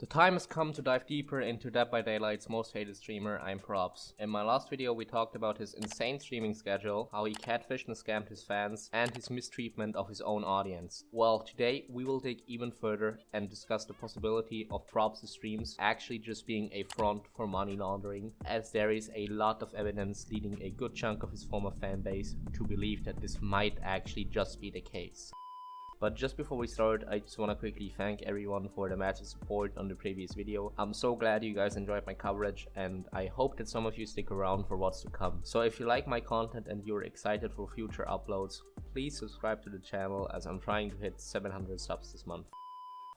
The time has come to dive deeper into Dead by Daylight's most hated streamer, ImProbzz. In my last video we talked about his insane streaming schedule, how he catfished and scammed his fans, and his mistreatment of his own audience. Well, today we will dig even further and discuss the possibility of Probzz streams actually just being a front for money laundering, as there is a lot of evidence leading a good chunk of his former fanbase to believe that this might actually just be the case. But just before we start, I just want to quickly thank everyone for the massive support on the previous video. I'm so glad you guys enjoyed my coverage, and I hope that some of you stick around for what's to come. So if you like my content and you're excited for future uploads, please subscribe to the channel, as I'm trying to hit 700 subs this month.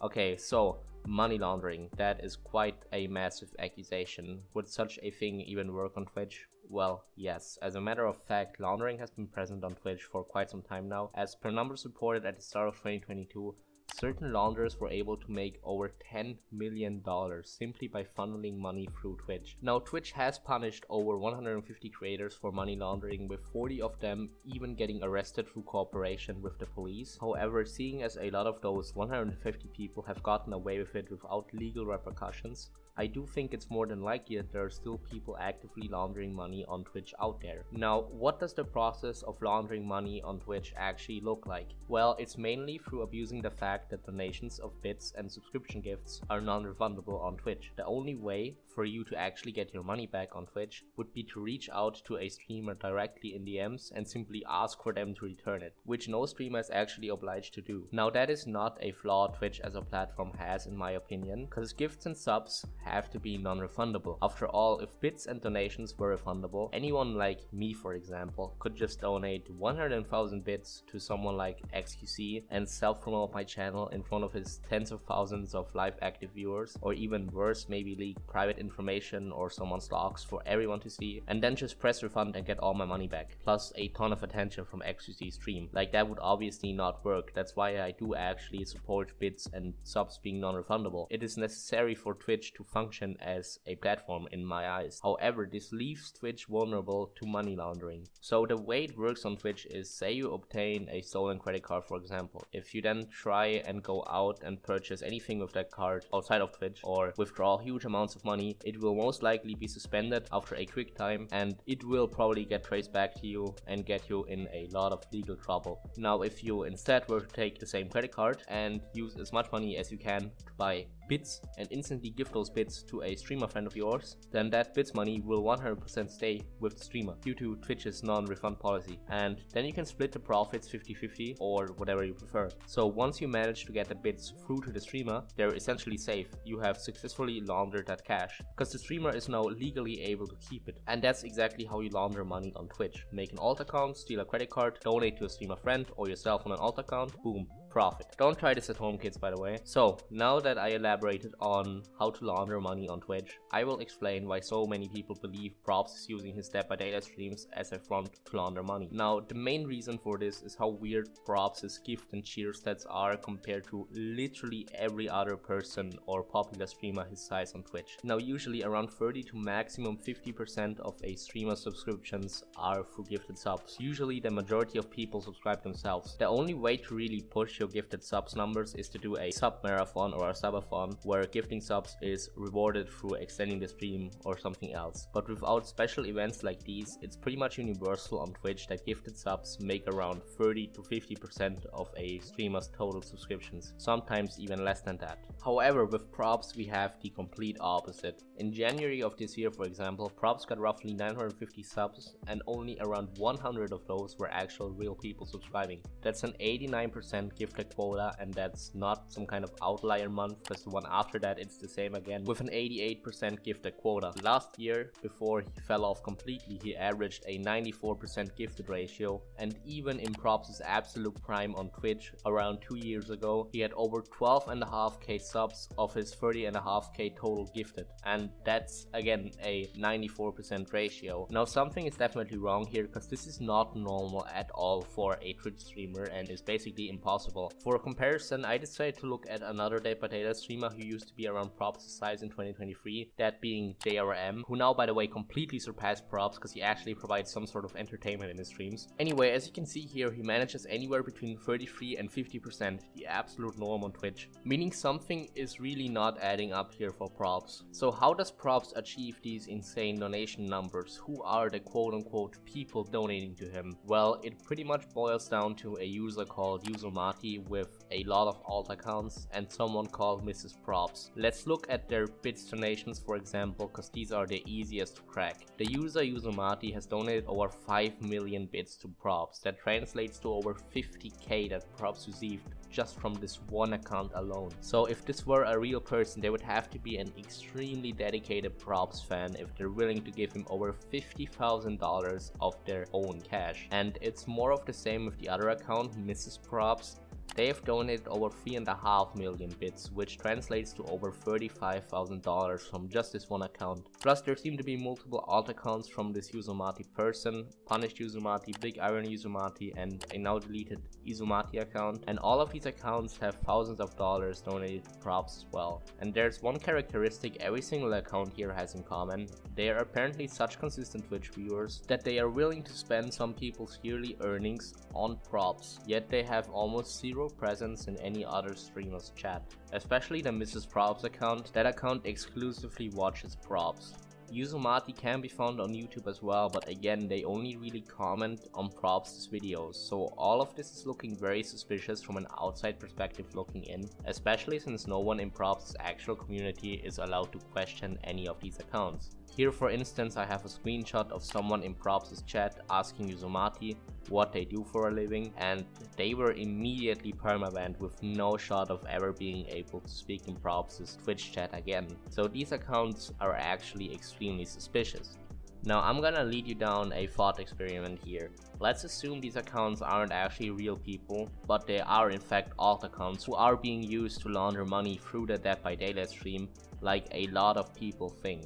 Okay, so money laundering, that is quite a massive accusation. Would such a thing even work on Twitch? Well, yes. As a matter of fact, laundering has been present on Twitch for quite some time now. As per numbers reported at the start of 2022, certain launderers were able to make over $10 million simply by funneling money through Twitch. Now, Twitch has punished over 150 creators for money laundering, with 40 of them even getting arrested through cooperation with the police. However, seeing as a lot of those 150 people have gotten away with it without legal repercussions, I do think it's more than likely that there are still people actively laundering money on Twitch out there. Now, what does the process of laundering money on Twitch actually look like? Well, it's mainly through abusing the fact that donations of bits and subscription gifts are non-refundable on Twitch. The only way for you to actually get your money back on Twitch would be to reach out to a streamer directly in DMs and simply ask for them to return it, which no streamer is actually obliged to do. Now, that is not a flaw Twitch as a platform has, in my opinion, because gifts and subs have to be non-refundable. After all, if bits and donations were refundable, anyone like me, for example, could just donate 100,000 bits to someone like XQC and self-promote my channel in front of his tens of thousands of live active viewers, or even worse, maybe leak private information or someone's logs for everyone to see, and then just press refund and get all my money back, plus a ton of attention from XQC's stream. Like, that would obviously not work. That's why I do actually support bits and subs being non-refundable. It is necessary for Twitch to function as a platform in my eyes. However, this leaves Twitch vulnerable to money laundering. So the way it works on Twitch is, say you obtain a stolen credit card, for example. If you then try and go out and purchase anything with that card outside of Twitch, or withdraw huge amounts of money, it will most likely be suspended after a quick time, and it will probably get traced back to you and get you in a lot of legal trouble. Now, if you instead were to take the same credit card and use as much money as you can to buy bits and instantly give those bits to a streamer friend of yours, then that bits money will 100% stay with the streamer due to Twitch's non-refund policy, and then you can split the profits 50-50 or whatever you prefer. So once you manage to get the bits through to the streamer, they're essentially safe. You have successfully laundered that cash, because the streamer is now legally able to keep it. And that's exactly how you launder money on Twitch. Make an alt account, steal a credit card, donate to a streamer friend or yourself on an alt account, boom, profit. Don't try this at home, kids, by the way. So now that I elaborated on how to launder money on Twitch, I will explain why so many people believe Probzz is using his Dead by Daylight streams as a front to launder money. Now, the main reason for this is how weird Probzz' gift and cheer stats are compared to literally every other person or popular streamer his size on Twitch. Now, usually around 30 to maximum 50% of a streamer's subscriptions are through gifted subs. Usually the majority of people subscribe themselves. The only way to really push your gifted subs numbers is to do a sub marathon or a subathon, where gifting subs is rewarded through extending the stream or something else. But without special events like these, it's pretty much universal on Twitch that gifted subs make around 30 to 50% of a streamer's total subscriptions, sometimes even less than that. However, with Probzz we have the complete opposite. In January of this year, for example, Probzz got roughly 950 subs, and only around 100 of those were actual real people subscribing. That's an 89% gifted quota, and that's not some kind of outlier month, because the one after that it's the same again with an 88% gifted quota. Last year, before he fell off completely, he averaged a 94% gifted ratio, and even in Probzz' absolute prime on Twitch around 2 years ago, he had over 12.5k subs of his 30.5k total gifted, and that's again a 94% ratio. Now, something is definitely wrong here, because this is not normal at all for a Twitch streamer and is basically impossible possible. For comparison, I decided to look at another Dead by Daylight streamer who used to be around Probzz size in 2023, that being JRM, who now by the way completely surpassed Probzz because he actually provides some sort of entertainment in his streams. Anyway, as you can see here, he manages anywhere between 33 and 50%, the absolute norm on Twitch, meaning something is really not adding up here for Probzz. So how does Probzz achieve these insane donation numbers? Who are the quote-unquote people donating to him? Well, it pretty much boils down to a user called Reexamining with a lot of alt accounts and someone called ImProbzz. Let's look at their bits donations, for example, because these are the easiest to crack. The user Reexamining has donated over 5 million bits to Probzz. That translates to over 50k that Probzz received just from this one account alone. So if this were a real person, they would have to be an extremely dedicated Probzz fan if they're willing to give him over $50,000 of their own cash. And it's more of the same with the other account, ImProbzz. They have donated over 3.5 million bits, which translates to over $35,000 from just this one account. Plus there seem to be multiple alt accounts from this Reexamining person, Punished Reexamining, Big Iron Reexamining, and a now deleted Reexamining account. And all of these accounts have thousands of dollars donated to Probzz as well. And there's one characteristic every single account here has in common. They are apparently such consistent Twitch viewers that they are willing to spend some people's yearly earnings on Probzz, yet they have almost zero presence in any other streamer's chat. Especially the ImProbzz account. That account exclusively watches Probzz. Reexamining can be found on YouTube as well, but again they only really comment on Probzz videos, so all of this is looking very suspicious from an outside perspective looking in, especially since no one in Probzz' actual community is allowed to question any of these accounts. Here for instance I have a screenshot of someone in Probzz' chat asking Reexamining what they do for a living, and they were immediately permabanned with no shot of ever being able to speak in Probzz' Twitch chat again. So these accounts are actually extremely suspicious. Now I'm gonna lead you down a thought experiment here. Let's assume these accounts aren't actually real people, but they are in fact alt accounts who are being used to launder money through the Dead by Daylight stream like a lot of people think.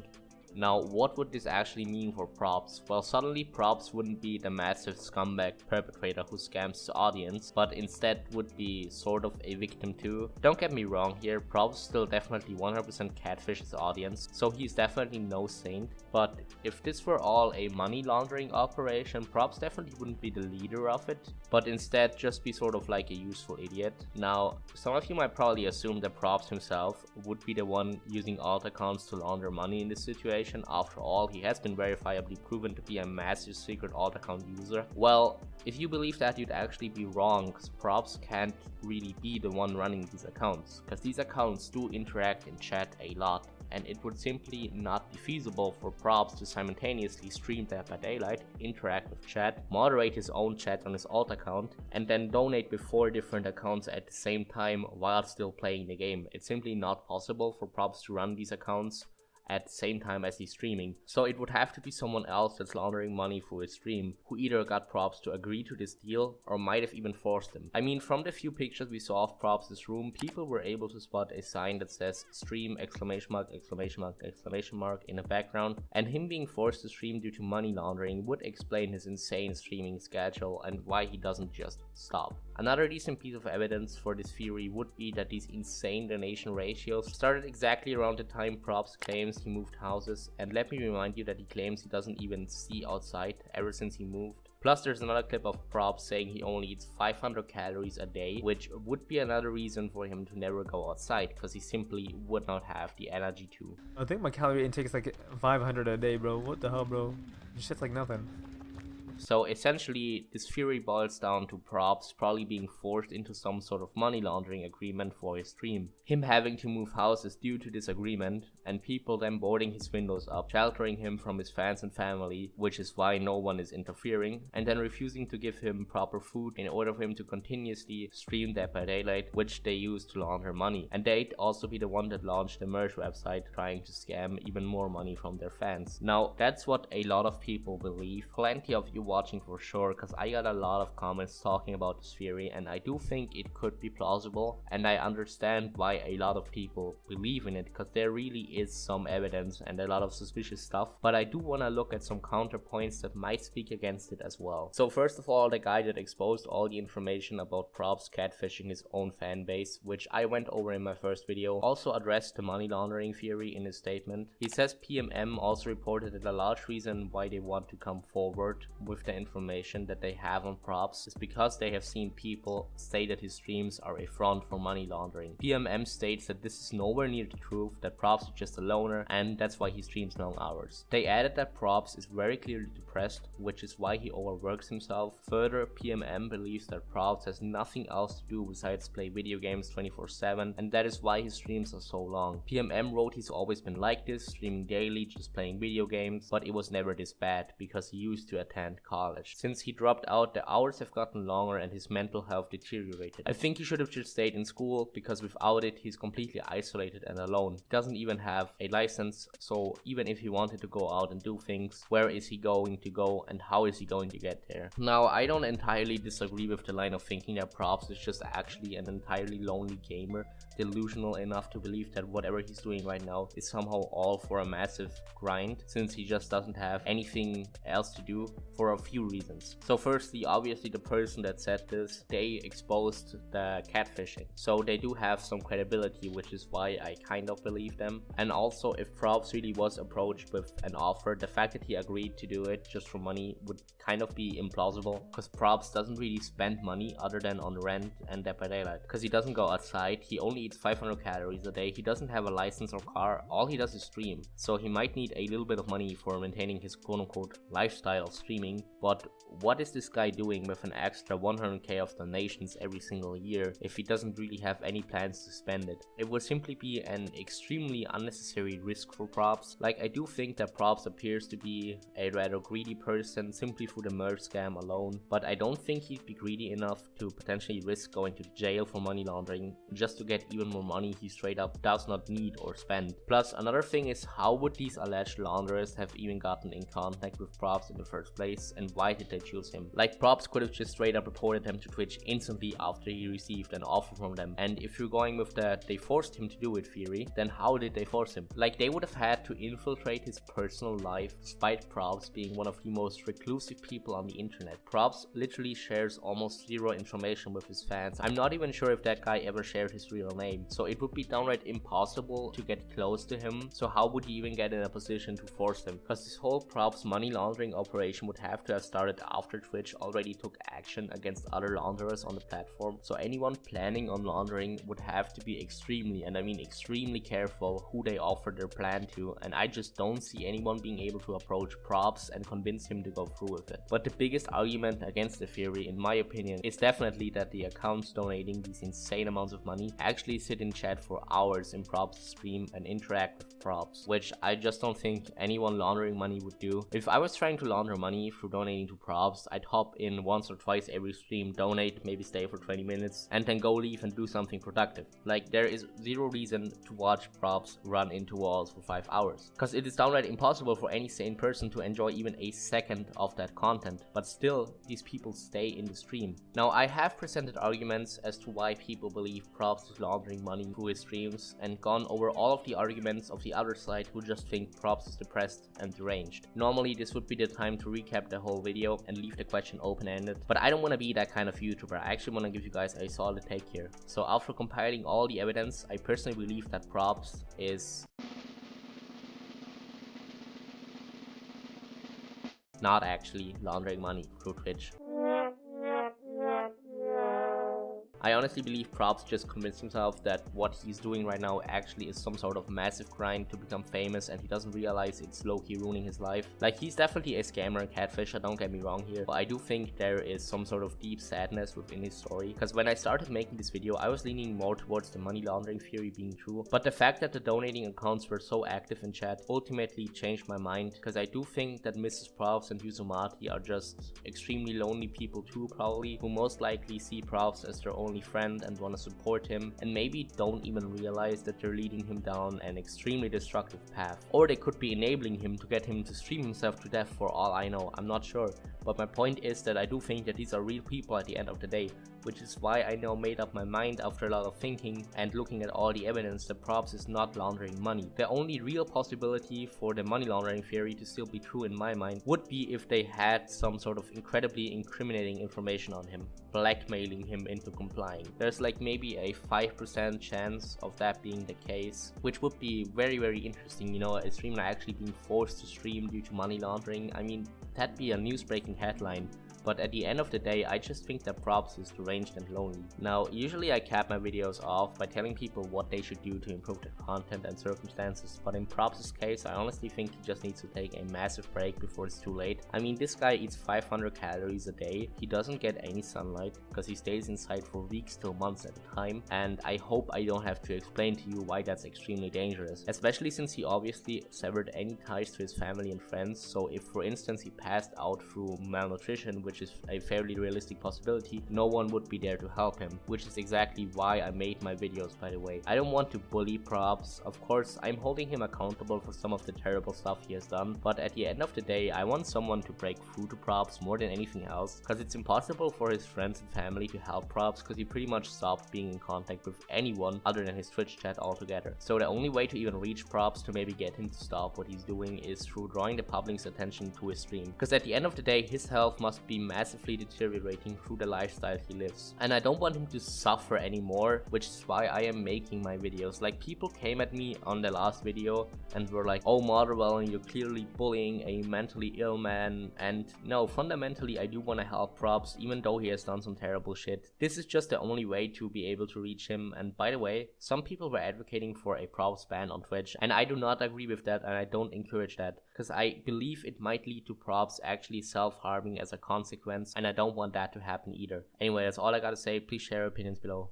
Now, what would this actually mean for Probzz? Well, suddenly Probzz wouldn't be the massive scumbag perpetrator who scams his audience, but instead would be sort of a victim too. Don't get me wrong here, Probzz still definitely 100% catfish his audience, so he's definitely no saint. But if this were all a money laundering operation, Probzz definitely wouldn't be the leader of it, but instead just be sort of like a useful idiot. Now, some of you might probably assume that Probzz himself would be the one using alt accounts to launder money in this situation. After all, he has been verifiably proven to be a massive secret alt account user. Well, if you believe that, you'd actually be wrong, because Probzz can't really be the one running these accounts, because these accounts do interact in chat a lot, and it would simply not be feasible for Probzz to simultaneously stream Dead by Daylight, interact with chat, moderate his own chat on his alt account, and then donate with 4 different accounts at the same time while still playing the game. It's simply not possible for Probzz to run these accounts at the same time as he's streaming. So it would have to be someone else that's laundering money through his stream, who either got Probzz to agree to this deal or might have even forced him. I mean, from the few pictures we saw of Probzz' room, people were able to spot a sign that says stream ! In the background, and him being forced to stream due to money laundering would explain his insane streaming schedule and why he doesn't just stop. Another decent piece of evidence for this theory would be that these insane donation ratios started exactly around the time Probzz claims he moved houses, and let me remind you that he claims he doesn't even see outside ever since he moved. Plus there's another clip of Probzz saying he only eats 500 calories a day, which would be another reason for him to never go outside, because he simply would not have the energy to. I think my calorie intake is like 500 a day, bro. What the hell, bro? This shit's like nothing. So essentially, this theory boils down to Probzz probably being forced into some sort of money laundering agreement for his stream. Him having to move houses due to this agreement, and people then boarding his windows up, sheltering him from his fans and family, which is why no one is interfering, and then refusing to give him proper food in order for him to continuously stream Dead by Daylight, which they use to launder money. And they'd also be the one that launched the merch website, trying to scam even more money from their fans. Now, that's what a lot of people believe. Plenty of you watching for sure, because I got a lot of comments talking about this theory, and I do think it could be plausible, and I understand why a lot of people believe in it, because there really is some evidence and a lot of suspicious stuff, but I do want to look at some counterpoints that might speak against it as well. So first of all, the guy that exposed all the information about Probzz catfishing his own fan base, which I went over in my first video, also addressed the money laundering theory in his statement. He says PMM also reported that a large reason why they want to come forward with the information that they have on Probzz is because they have seen people say that his streams are a front for money laundering. PMM states that this is nowhere near the truth, that Probzz is just a loner and that's why he streams long hours. They added that Probzz is very clearly depressed, which is why he overworks himself. Further, PMM believes that Probzz has nothing else to do besides play video games 24/7, and that is why his streams are so long. PMM wrote he's always been like this, streaming daily, just playing video games, but it was never this bad because he used to attend college. Since he dropped out, the hours have gotten longer and his mental health deteriorated. I think he should have just stayed in school, because without it he's completely isolated and alone. He doesn't even have a license, so even if he wanted to go out and do things, where is he going to go and how is he going to get there? Now, I don't entirely disagree with the line of thinking that Probzz is just actually an entirely lonely gamer, delusional enough to believe that whatever he's doing right now is somehow all for a massive grind, since he just doesn't have anything else to do for a few reasons. So firstly, obviously the person that said this, they exposed the catfishing, so they do have some credibility, which is why I kind of believe them. And also, if Probzz really was approached with an offer, the fact that he agreed to do it just for money would kind of be implausible, because Probzz doesn't really spend money other than on rent and Dead by Daylight, because he doesn't go outside, he only eats 500 calories a day, he doesn't have a license or car, all he does is stream. So he might need a little bit of money for maintaining his quote-unquote lifestyle of streaming, but what is this guy doing with an extra 100k of donations every single year if he doesn't really have any plans to spend it? It would simply be an extremely unnecessary risk for Probzz. Like, I do think that Probzz appears to be a rather greedy person simply through the merge scam alone, but I don't think he'd be greedy enough to potentially risk going to jail for money laundering just to get even more money he straight up does not need or spend. Plus, another thing is, how would these alleged launderers have even gotten in contact with Probzz in the first place, and why did they choose him? Like, Probzz could have just straight up reported him to Twitch instantly after he received an offer from them, and if you're going with the they forced him to do it theory, then how did they force him? Like, they would have had to infiltrate his personal life, despite Probzz being one of the most reclusive people on the internet. Probzz literally shares almost zero information with his fans. I'm not even sure if that guy ever shared his real name, so it would be downright impossible to get close to him. So how would he even get in a position to force him? Because this whole Probzz money laundering operation would have to have started after Twitch already took action against other launderers on the platform, so anyone planning on laundering would have to be extremely, and I mean extremely, careful who they offer their plan to, and I just don't see anyone being able to approach Probzz and convince him to go through with it. But the biggest argument against the theory, in my opinion, is definitely that the accounts donating these insane amounts of money actually sit in chat for hours in Probzz stream and interact with Probzz, which I just don't think anyone laundering money would do. If I was trying to launder money through donating to Probzz, I'd hop in once or twice every stream, donate, maybe stay for 20 minutes, and then go leave and do something productive. Like, there is zero reason to watch Probzz run into walls for 5 hours, because it is downright impossible for any sane person to enjoy even a second of that content, but still, these people stay in the stream. Now, I have presented arguments as to why people believe Probzz is laundering money through his streams, and gone over all of the arguments of the other side who just think Probzz is depressed and deranged. Normally, this would be the time to recap the whole video and leave the question open-ended, but I don't want to be that kind of YouTuber. I actually want to give you guys a solid take here. So after compiling all the evidence, I personally believe that Probzz is not actually laundering money through Twitch. I honestly believe Probzz just convinced himself that what he's doing right now actually is some sort of massive grind to become famous, and he doesn't realize it's low-key ruining his life. Like, he's definitely a scammer and catfisher, don't get me wrong here, but I do think there is some sort of deep sadness within his story, because when I started making this video, I was leaning more towards the money laundering theory being true, but the fact that the donating accounts were so active in chat ultimately changed my mind, because I do think that Mrs. Probzz and Yuzumati are just extremely lonely people too, probably, who most likely see Probzz as their only only friend and want to support him, and maybe don't even realize that they're leading him down an extremely destructive path. Or they could be enabling him to get him to stream himself to death, for all I know, I'm not sure. But my point is that I do think that these are real people at the end of the day, which is why I now made up my mind after a lot of thinking and looking at all the evidence that Probzz is not laundering money. The only real possibility for the money laundering theory to still be true in my mind would be if they had some sort of incredibly incriminating information on him, blackmailing him into complying. There's like maybe a 5% chance of that being the case, which would be very interesting, you know, a streamer actually being forced to stream due to money laundering. I mean, that'd be a news-breaking headline. But at the end of the day, I just think that Probzz is deranged and lonely. Now, usually I cap my videos off by telling people what they should do to improve their content and circumstances, but in Probz's case, I honestly think he just needs to take a massive break before it's too late. I mean, this guy eats 500 calories a day, he doesn't get any sunlight, because he stays inside for weeks till months at a time, and I hope I don't have to explain to you why that's extremely dangerous, especially since he obviously severed any ties to his family and friends. So if, for instance, he passed out through malnutrition, which is a fairly realistic possibility, no one would be there to help him, which is exactly why I made my videos, by the way. I don't want to bully Probzz. Of course, I'm holding him accountable for some of the terrible stuff he has done, but at the end of the day, I want someone to break through to Probzz more than anything else, because it's impossible for his friends and family to help Probzz, because he pretty much stopped being in contact with anyone other than his Twitch chat altogether. So the only way to even reach Probzz to maybe get him to stop what he's doing is through drawing the public's attention to his stream, because at the end of the day, his health must be massively deteriorating through the lifestyle he lives, and I don't want him to suffer anymore, which is why I am making my videos. Like, people came at me on the last video and were like, oh Materwelon, you're clearly bullying a mentally ill man. And no, fundamentally I do want to help Probzz, even though he has done some terrible shit. This is just the only way to be able to reach him. And by the way, some people were advocating for a Probzz ban on Twitch, and I do not agree with that, and I don't encourage that, because I believe it might lead to Probzz actually self-harming as a consequence, and I don't want that to happen either. Anyway, that's all I gotta say. Please share your opinions below.